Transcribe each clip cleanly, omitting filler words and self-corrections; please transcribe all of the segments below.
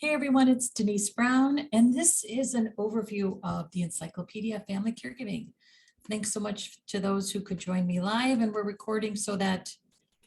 Hey everyone, it's Denise Brown, and this is an overview of the Encyclopedia of Family Caregiving. Thanks so much to those who could join me live, and we're recording so that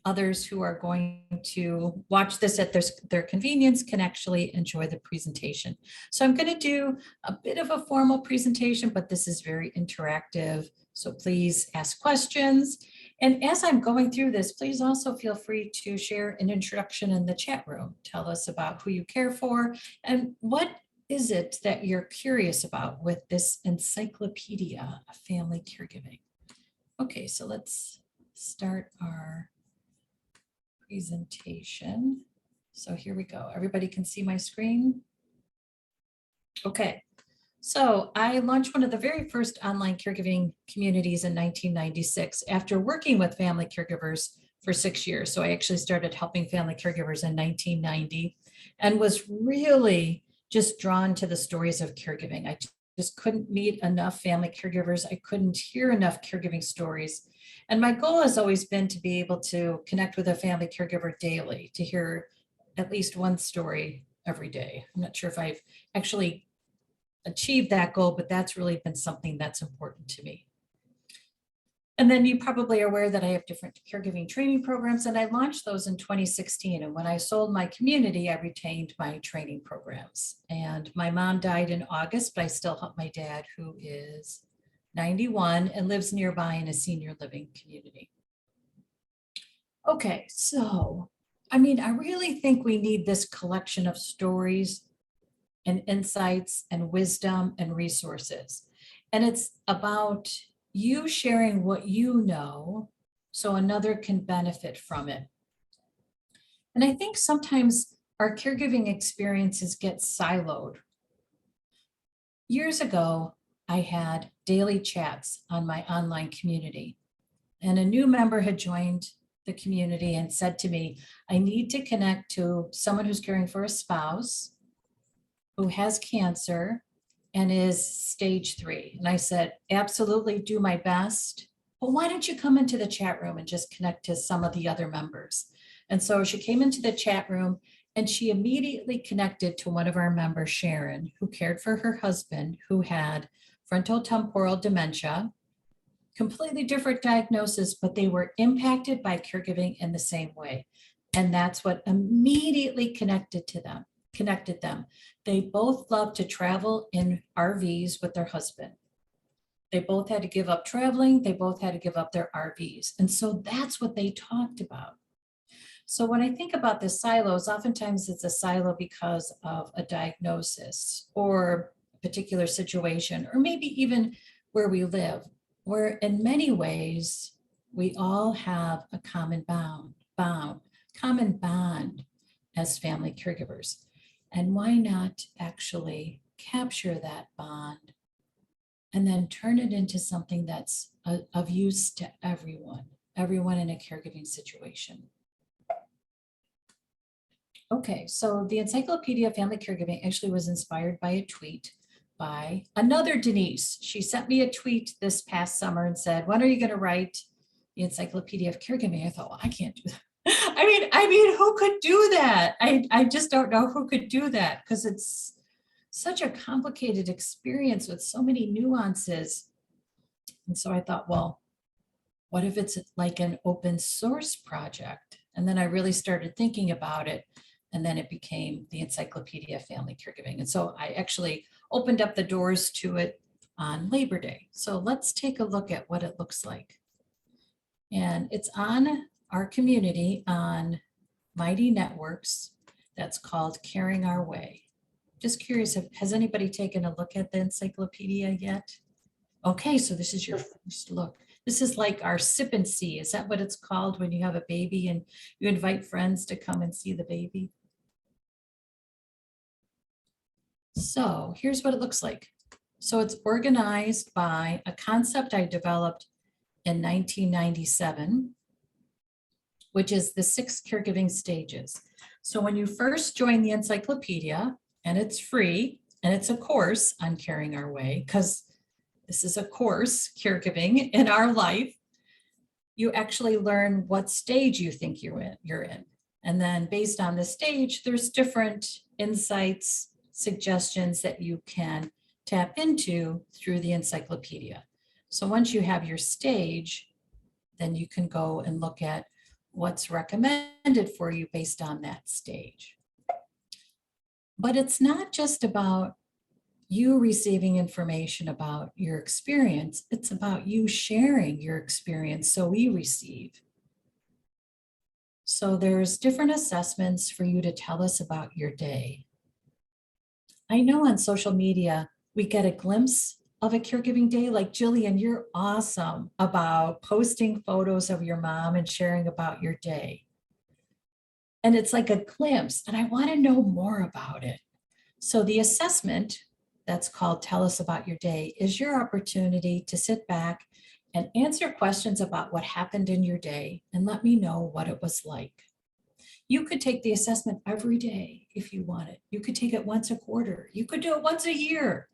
others who are going to watch this at their convenience can actually enjoy the presentation. So I'm going to do a bit of a formal presentation, but this is very interactive. So please ask questions. And as I'm going through this, please also feel free to share an introduction in the chat room. Tell us about who you care for and what is it that you're curious about with this Encyclopedia of Family Caregiving. Okay, so let's start our presentation. So here we go. Everybody can see my screen? Okay. So I launched one of the very first online caregiving communities in 1996 after working with family caregivers for 6 years. So I actually started helping family caregivers in 1990 and was really just drawn to the stories of caregiving. I just couldn't meet enough family caregivers. I couldn't hear enough caregiving stories. And my goal has always been to be able to connect with a family caregiver daily, to hear at least one story every day. I'm not sure if I've actually achieved that goal, but that's really been something that's important to me. And then you probably are aware that I have different caregiving training programs, and I launched those in 2016. And when I sold my community, I retained my training programs. And my mom died in August, but I still help my dad, who is 91 and lives nearby in a senior living community. Okay, so, I really think we need this collection of stories and insights and wisdom and resources. And it's about you sharing what you know so another can benefit from it. And I think sometimes our caregiving experiences get siloed. Years ago, I had daily chats on my online community, and a new member had joined the community and said to me, I need to connect to someone who's caring for a spouse who has cancer and is stage 3. And I said, absolutely, do my best. Well, why don't you come into the chat room and just connect to some of the other members? And so she came into the chat room and she immediately connected to one of our members, Sharon, who cared for her husband who had frontotemporal dementia, completely different diagnosis, but they were impacted by caregiving in the same way. And that's what immediately connected them. They both loved to travel in RVs with their husband. They both had to give up traveling. They both had to give up their RVs. And so that's what they talked about. So when I think about the silos, oftentimes it's a silo because of a diagnosis or a particular situation, or maybe even where we live, where in many ways we all have a common bond as family caregivers. And why not actually capture that bond and then turn it into something that's of use to everyone in a caregiving situation. Okay, so the Encyclopedia of Family Caregiving actually was inspired by a tweet by another Denise. She sent me a tweet this past summer and said, when are you going to write the Encyclopedia of Caregiving? I thought, well, I can't do that. I mean, who could do that? I just don't know who could do that because it's such a complicated experience with so many nuances. And so I thought, well, what if it's like an open source project? And then I really started thinking about it. And then it became the Encyclopedia of Family Caregiving. And so I actually opened up the doors to it on Labor Day. So let's take a look at what it looks like. And it's on our community on Mighty Networks. That's called Caring Our Way. Just curious, has anybody taken a look at the encyclopedia yet? Okay, so this is your first look. This is like our sip and see. Is that what it's called when you have a baby and you invite friends to come and see the baby? So here's what it looks like. So it's organized by a concept I developed in 1997, which is the 6 Caregiving Stages. So when you first join the encyclopedia, and it's free, and it's a course on Caring Our Way, because this is a course, caregiving in our life, you actually learn what stage you think you're in. And then based on the stage, there's different insights, suggestions that you can tap into through the encyclopedia. So once you have your stage, then you can go and look at what's recommended for you based on that stage. But it's not just about you receiving information about your experience, it's about you sharing your experience so we receive. So there's different assessments for you to tell us about your day. I know on social media, we get a glimpse of a caregiving day. Like Jillian, you're awesome about posting photos of your mom and sharing about your day. And it's like a glimpse, and I want to know more about it. So the assessment that's called Tell Us About Your Day is your opportunity to sit back and answer questions about what happened in your day and let me know what it was like. You could take the assessment every day if you wanted. You could take it once a quarter. You could do it once a year,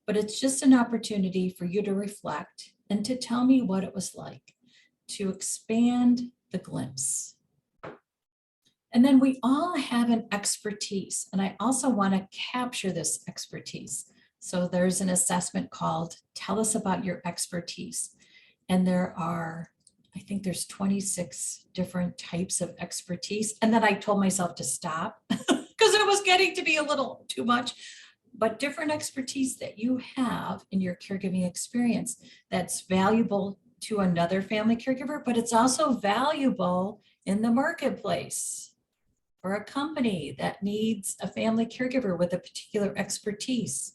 but it's just an opportunity for you to reflect and to tell me what it was like, to expand the glimpse. And then we all have an expertise, and I also want to capture this expertise. So there's an assessment called Tell Us About Your Expertise. And there are, I think there's 26 different types of expertise. And then I told myself to stop because it was getting to be a little too much. But different expertise that you have in your caregiving experience that's valuable to another family caregiver, but it's also valuable in the marketplace for a company that needs a family caregiver with a particular expertise,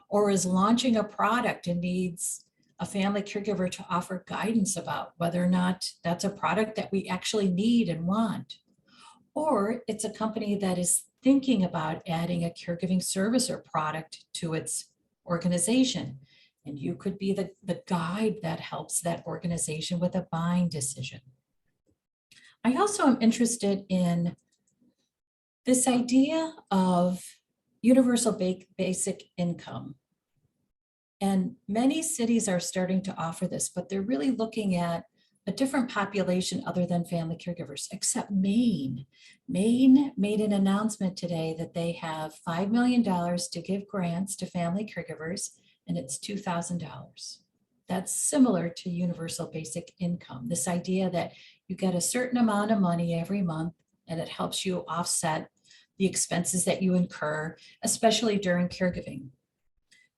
or is launching a product and needs a family caregiver to offer guidance about whether or not that's a product that we actually need and want. Or it's a company that is thinking about adding a caregiving service or product to its organization. And you could be the guide that helps that organization with a buying decision. I also am interested in this idea of universal basic income. And many cities are starting to offer this, but they're really looking at a different population other than family caregivers, except Maine. Maine made an announcement today that they have $5 million to give grants to family caregivers, and it's $2,000. That's similar to universal basic income. This idea that you get a certain amount of money every month, and it helps you offset the expenses that you incur, especially during caregiving.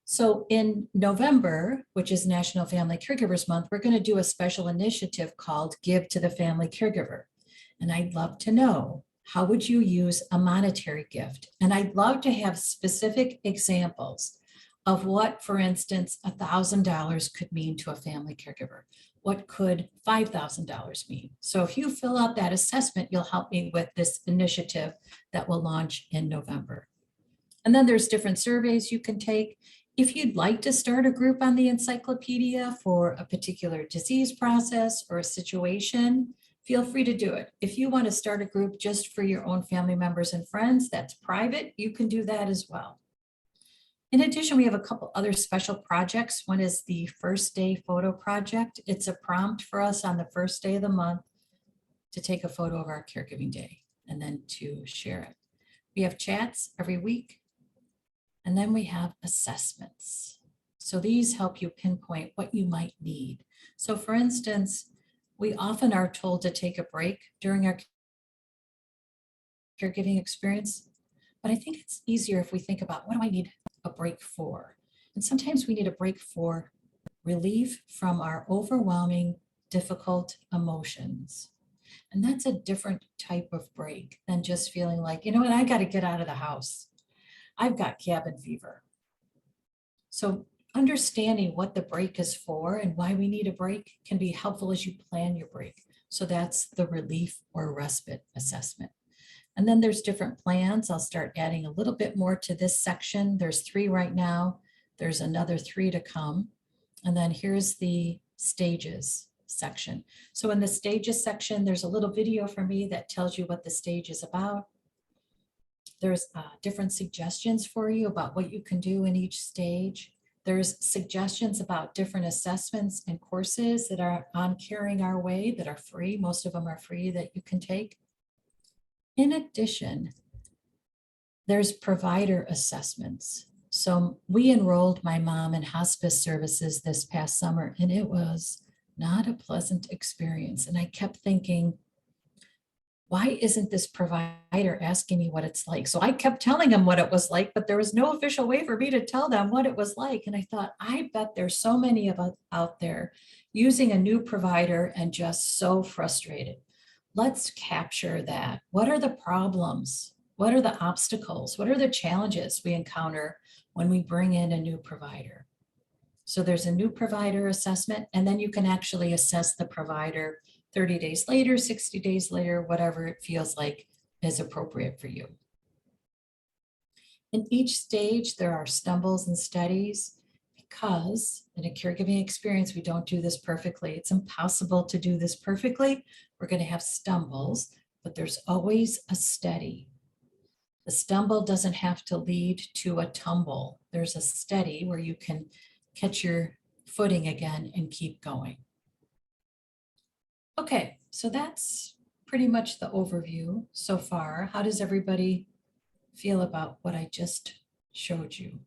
So in November, which is National Family Caregivers Month, we're going to do a special initiative called Give to the Family Caregiver. And I'd love to know, how would you use a monetary gift? And I'd love to have specific examples of what, for instance, $1,000 could mean to a family caregiver. What could $5,000 mean? So if you fill out that assessment, you'll help me with this initiative that will launch in November. And then there's different surveys you can take. If you'd like to start a group on the encyclopedia for a particular disease process or a situation, feel free to do it. If you want to start a group just for your own family members and friends, that's private, you can do that as well. In addition, we have a couple other special projects. One is the First Day Photo Project. It's a prompt for us on the first day of the month to take a photo of our caregiving day and then to share it. We have chats every week. And then we have assessments. So these help you pinpoint what you might need. So for instance, we often are told to take a break during our caregiving experience, but I think it's easier if we think about, what do I need a break for? And sometimes we need a break for relief from our overwhelming, difficult emotions. And that's a different type of break than just feeling like, you know what, I got to get out of the house. I've got cabin fever. So understanding what the break is for and why we need a break can be helpful as you plan your break. So that's the relief or respite assessment. And then there's different plans. I'll start adding a little bit more to this section. There's 3 right now. There's another 3 to come. And then here's the stages section. So in the stages section, there's a little video for me that tells you what the stage is about. There's different suggestions for you about what you can do in each stage. There's suggestions about different assessments and courses that are on Caring Our Way that are free. Most of them are free that you can take. In addition, There's provider assessments. So we enrolled my mom in hospice services this past summer, and it was not a pleasant experience. And I kept thinking, why isn't this provider asking me what it's like? So I kept telling him what it was like, but there was no official way for me to tell them what it was like. And I thought, I bet there's so many of us out there using a new provider and just so frustrated. Let's capture that. What are the problems? What are the obstacles? What are the challenges we encounter when we bring in a new provider? So there's a new provider assessment, and then you can actually assess the provider 30 days later, 60 days later, whatever it feels like is appropriate for you. In each stage, there are stumbles and steadies because in a caregiving experience, we don't do this perfectly. It's impossible to do this perfectly. We're going to have stumbles, but there's always a steady. The stumble doesn't have to lead to a tumble. There's a steady where you can catch your footing again and keep going. Okay, so that's pretty much the overview so far. How does everybody feel about what I just showed you?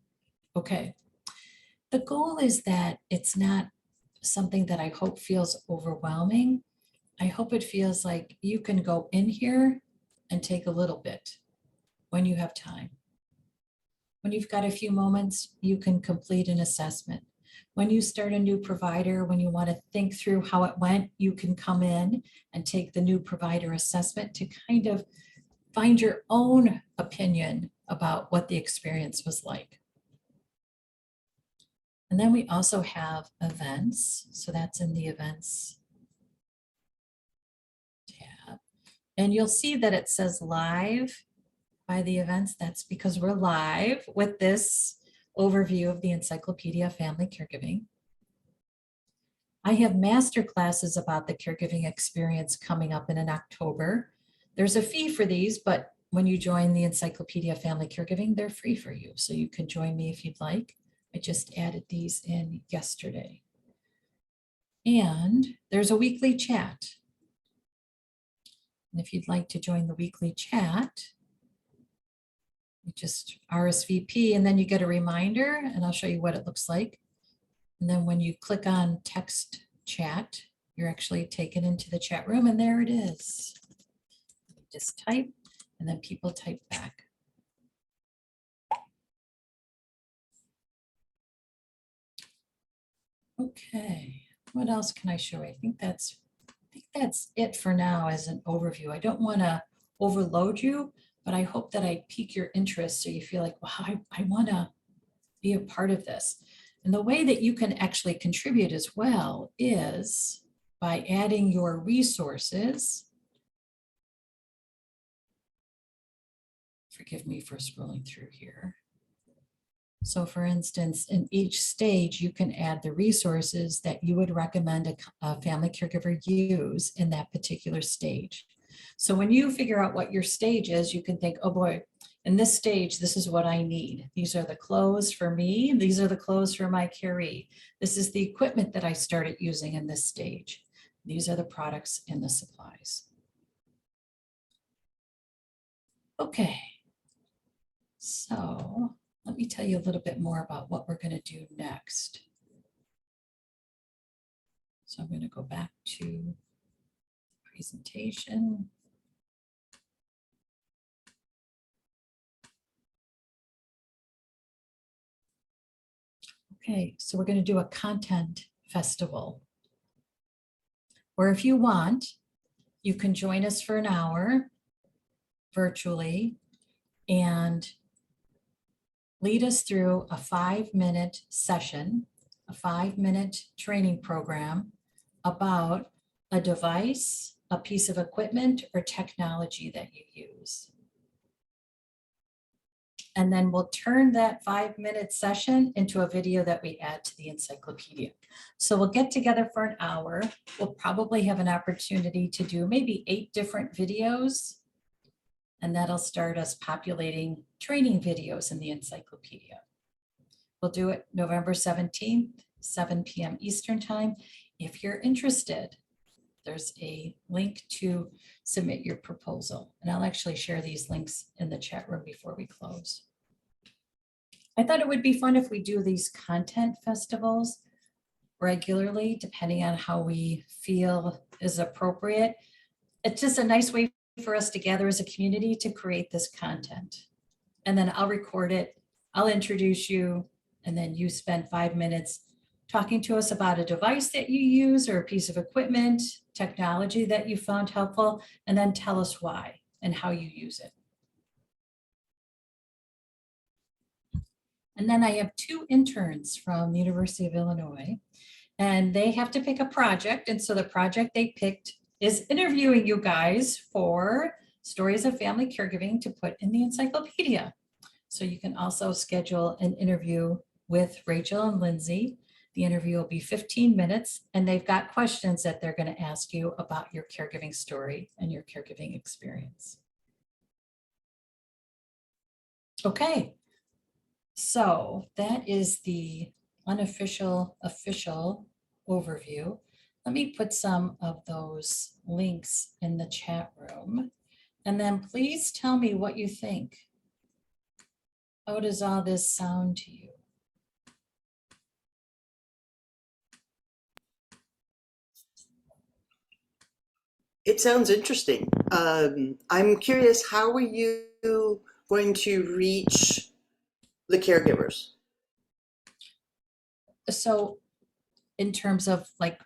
Okay, the goal is that it's not something that I hope feels overwhelming. I hope it feels like you can go in here and take a little bit when you have time. When you've got a few moments, you can complete an assessment. When you start a new provider, when you want to think through how it went, you can come in and take the new provider assessment to kind of find your own opinion about what the experience was like. And then we also have events. So that's in the events tab. And you'll see that it says live by the events. That's because we're live with this overview of the Encyclopedia of Family Caregiving. I have master classes about the caregiving experience coming up in October. There's a fee for these, but when you join the Encyclopedia of Family Caregiving, they're free for you. So you can join me if you'd like. I just added these in yesterday. And there's a weekly chat. And if you'd like to join the weekly chat, you just RSVP and then you get a reminder, and I'll show you what it looks like. And then when you click on text chat, you're actually taken into the chat room, and there it is. Just type, and then people type back. Okay, what else can I show you? I think that's it for now as an overview. I don't want to overload you, but I hope that I pique your interest so you feel like, wow, I want to be a part of this. And the way that you can actually contribute as well is by adding your resources. Forgive me for scrolling through here. So for instance, in each stage, you can add the resources that you would recommend a family caregiver use in that particular stage. So when you figure out what your stage is, you can think, oh boy, in this stage, this is what I need. These are the clothes for me. These are the clothes for my caree. This is the equipment that I started using in this stage. These are the products and the supplies. Okay, so let me tell you a little bit more about what we're going to do next. So I'm going to go back to presentation. Okay, so we're going to do a content festival, where if you want, you can join us for an hour virtually and lead us through a 5-minute session, a 5-minute training program about a device, a piece of equipment, or technology that you use. And then we'll turn that 5-minute session into a video that we add to the encyclopedia. So we'll get together for an hour. We'll probably have an opportunity to do maybe 8 different videos. And that'll start us populating training videos in the encyclopedia. We'll do it November 17th, 7 p.m. Eastern time. If you're interested, there's a link to submit your proposal. And I'll actually share these links in the chat room before we close. I thought it would be fun if we do these content festivals regularly, depending on how we feel is appropriate. It's just a nice way for us to gather as a community to create this content. And then I'll record it, I'll introduce you, and then you spend 5 minutes talking to us about a device that you use or a piece of equipment, technology that you found helpful, and then tell us why and how you use it. And then I have 2 interns from the University of Illinois, and they have to pick a project. And so the project they picked is interviewing you guys for stories of family caregiving to put in the encyclopedia. So you can also schedule an interview with Rachel and Lindsay. The interview will be 15 minutes, and they've got questions that they're going to ask you about your caregiving story and your caregiving experience. Okay. So that is the official overview. Let me put some of those links in the chat room, and then please tell me what you think. How does all this sound to you? It sounds interesting. I'm curious, how are you going to reach the caregivers? So in terms of like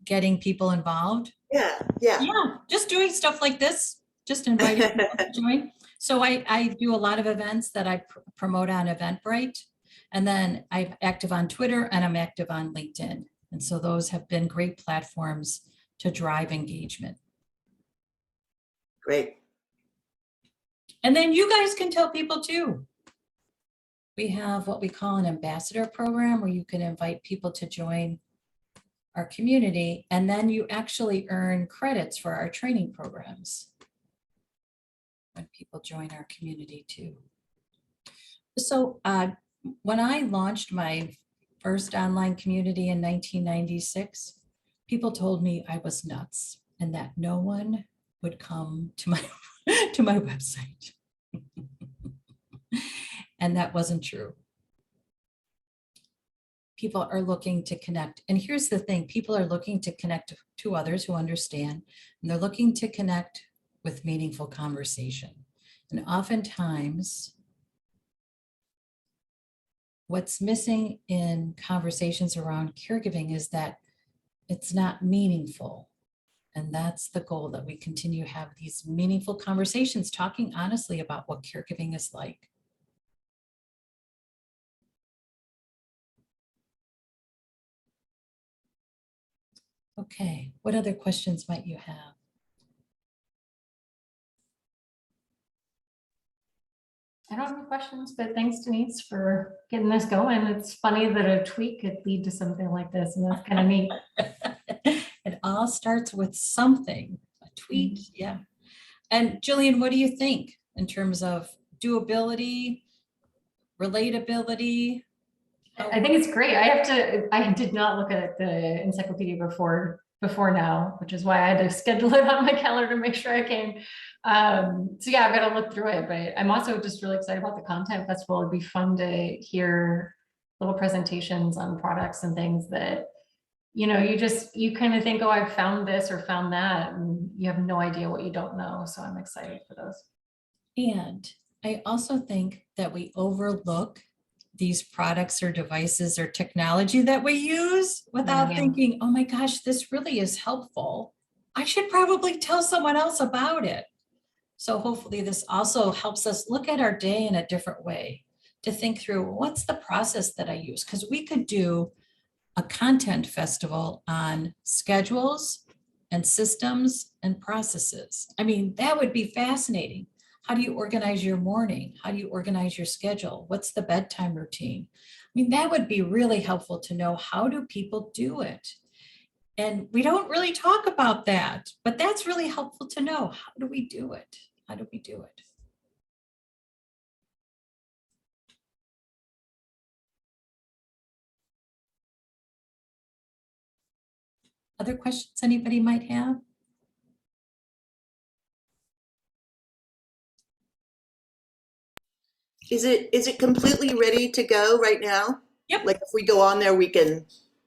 getting people involved? Yeah. Yeah, just doing stuff like this, just inviting people to join. So I do a lot of events that I promote on Eventbrite, and then I'm active on Twitter and I'm active on LinkedIn. And so those have been great platforms to drive engagement. Great. And then you guys can tell people too. We have what we call an ambassador program where you can invite people to join our community, and then you actually earn credits for our training programs when people join our community too. So when I launched my first online community in 1996, people told me I was nuts and that no one would come to my to my website. And that wasn't true. People are looking to connect. And here's the thing, people are looking to connect to others who understand, and they're looking to connect with meaningful conversation. And oftentimes, what's missing in conversations around caregiving is that it's not meaningful. And that's the goal, that we continue to have these meaningful conversations, talking honestly about what caregiving is like. Okay, what other questions might you have? I don't have any questions, but thanks, Denise, for getting this going. It's funny that a tweet could lead to something like this, and that's kind of neat. It all starts with something, a tweet, yeah. And Jillian, what do you think in terms of doability, relatability? I think it's great. I did not look at the encyclopedia before now, which is why I had to schedule it on my calendar to make sure I came. So yeah, I've got to look through it, but I'm also just really excited about the content festival. It'd be fun to hear little presentations on products and things that, you know, you kind of think, oh, I've found this or found that, and you have no idea what you don't know. So I'm excited for those. And I also think that we overlook these products or devices or technology that we use without thinking, oh my gosh, this really is helpful. I should probably tell someone else about it. So hopefully this also helps us look at our day in a different way, to think through, what's the process that I use? Because we could do a content festival on schedules and systems and processes. I mean, that would be fascinating. How do you organize your morning? How do you organize your schedule? What's the bedtime routine? I mean, that would be really helpful to know, how do people do it? And we don't really talk about that, but that's really helpful to know. How do we do it? How do we do it? Other questions anybody might have? Is it completely ready to go right now? Yep. Like if we go on there, we can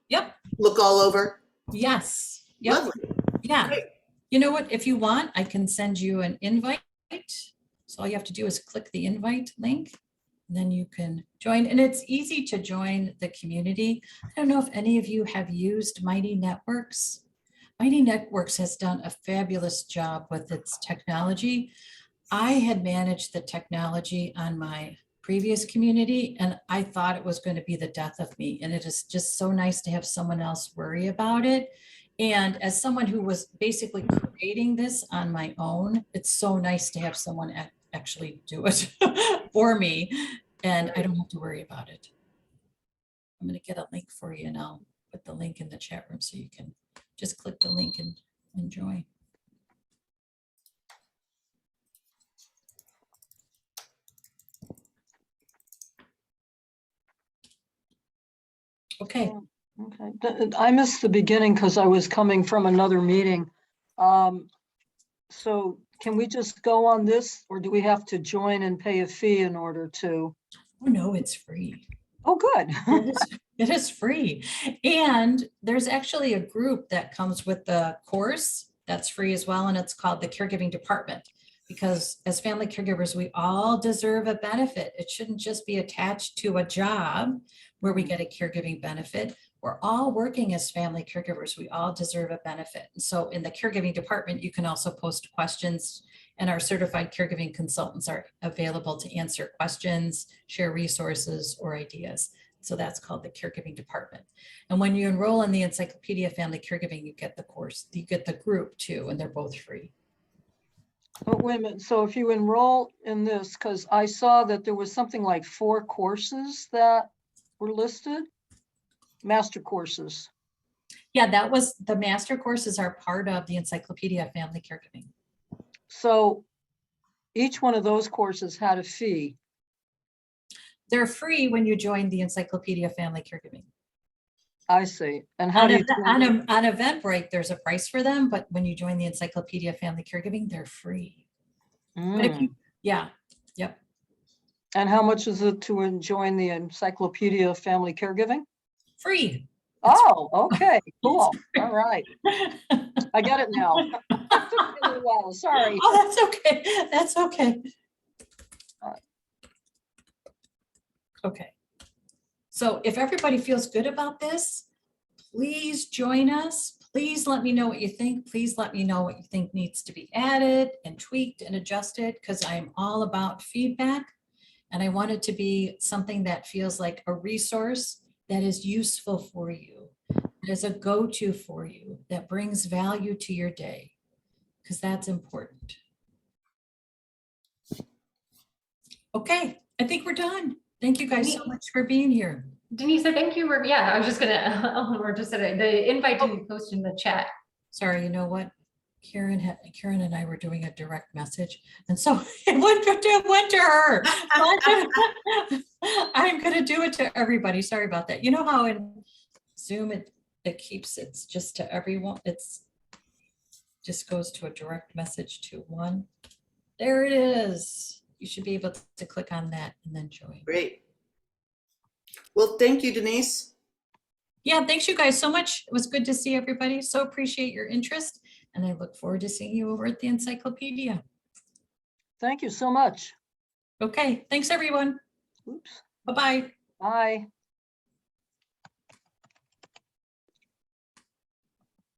Yep. look all over? Yes. Yep. Lovely. Yeah. Great. You know what? If you want, I can send you an invite. So all you have to do is click the invite link, and then you can join. And it's easy to join the community. I don't know if any of you have used Mighty Networks. Mighty Networks has done a fabulous job with its technology. I had managed the technology on my previous community, and I thought it was going to be the death of me. And it is just so nice to have someone else worry about it. And as someone who was basically creating this on my own, it's so nice to have someone actually do it for me. And I don't have to worry about it. I'm going to get a link for you, and I'll put the link in the chat room so you can just click the link and join. Okay. Okay, I missed the beginning because I was coming from another meeting. So can we just go on this, or do we have to join and pay a fee in order to? Oh, no, it's free. Oh, good. It is free. And there's actually a group that comes with the course that's free as well. And it's called the Caregiving Department, because as family caregivers, we all deserve a benefit. It shouldn't just be attached to a job where we get a caregiving benefit. We're all working as family caregivers. We all deserve a benefit. And so in the caregiving department, you can also post questions, and our certified caregiving consultants are available to answer questions, share resources or ideas. So that's called the caregiving department. And when you enroll in the Encyclopedia of Family Caregiving, you get the course, you get the group too, and they're both free. But wait a minute, so if you enroll in this, because I saw that there was something like 4 courses that were listed, master courses. Yeah, that was, the master courses are part of the Encyclopedia of Family Caregiving. So each one of those courses had a fee. They're free when you join the Encyclopedia of Family Caregiving. I see. And how do you? On Eventbrite, there's a price for them, but when you join the Encyclopedia of Family Caregiving, they're free. But if you, yeah, yep. And how much is it to join the Encyclopedia of Family Caregiving? Free. Oh, okay, cool. All right. I get it now. It took me a little while, sorry. Oh, that's okay. That's okay. Okay. So if everybody feels good about this, please join us. Please let me know what you think. Please let me know what you think needs to be added and tweaked and adjusted, because I'm all about feedback. And I want it to be something that feels like a resource that is useful for you, that is a go-to for you, that brings value to your day, because that's important. Okay, I think we're done. Thank you guys so much for being here. Denise, I think you were, yeah, I was just gonna, Eleanor just said it, the invite didn't post in the chat. Sorry, you know what? Karen and I were doing a direct message, and so it went to her. I'm gonna do it to everybody. Sorry about that. You know how in Zoom it keeps it's just to everyone. It's just goes to a direct message to one. There it is. You should be able to click on that and then join. Great. Well, thank you, Denise. Yeah, thanks you guys so much. It was good to see everybody. So appreciate your interest, and I look forward to seeing you over at the Encyclopedia. Thank you so much. Okay, thanks everyone. Oops. Bye-bye. Bye.